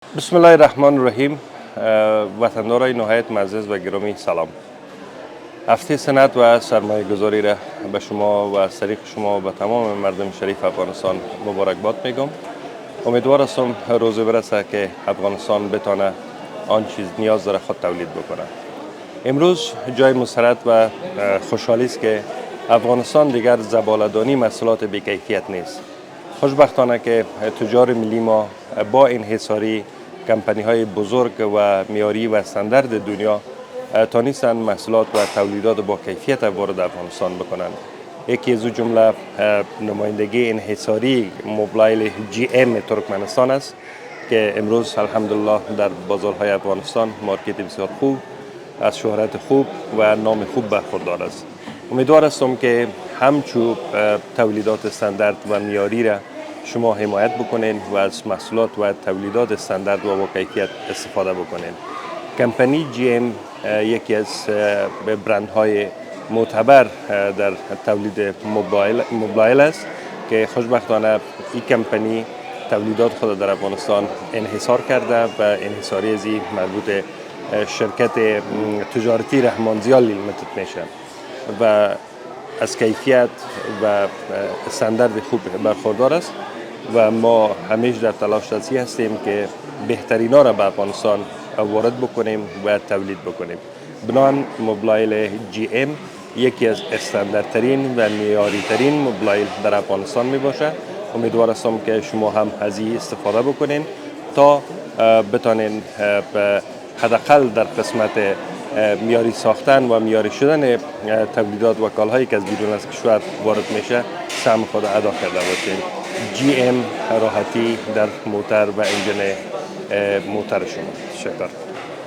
بسم الله الرحمن الرحیم. وطندارای نهایت معزز و گرامی سلام. هفته صنعت و سرمایه گذاری را به شما و از طریق شما و به تمام مردم شریف افغانستان مبارکباد میگم. امیدوار هستم روزی برسه که افغانستان بتانه آن چیز نیاز داره خود تولید بکنه. امروز جای مسرت و خوشحالی است که افغانستان دیگر زباله‌دانی محصولات بی‌کیفیت نیست. خوشبختانه که تجار ملی ما با انحصاری کمپانی های بزرگ و میاری و استاندارد دنیا تانستند محصولات و تولیدات با کیفیت وارد افغانستان بکنند. یکی از جمله نمایندگی انحصاری موبایل جی ام ترکمنستان است که امروز الحمدلله در بازارهای افغانستان مارکت بسیار خوب از شهرت خوب و نام خوب برخوردار است. امیدوار هستم که همچون تولیدات استاندارد و معیاری را شما حمایت بکنین و از محصولات و تولیدات استاندارد و با کیفیت استفاده بکنین. کمپانی جی ام یکی از برندهای معتبر در تولید موبایل است که خوشبختانه این کمپانی تولیدات خود در افغانستان انحصار کرده و انحصاری از این مربوط شرکت تجارتی رحمانزیا لیمیتد میشه و از کیفیت و استاندارد خوب برخوردار است و ما همیشه در تلاش هستیم که بهترینا را به افغانستان وارد بکنیم و تولید بکنیم. بنابراین موبایل جی ام یکی از استانداردترین و معیاری ترین موبایل در افغانستان می باشه. امیدوار هستم که شما هم از این استفاده بکنین تا بتانین حداقل در قسمت معیاری ساختن و معیاری شدن تولیدات و کالاهایی که از بیرون از کشور وارد میشه سهم خود ادا کرده باشین. جی ام راحتی در موتر و انجن موتر شما. شکر.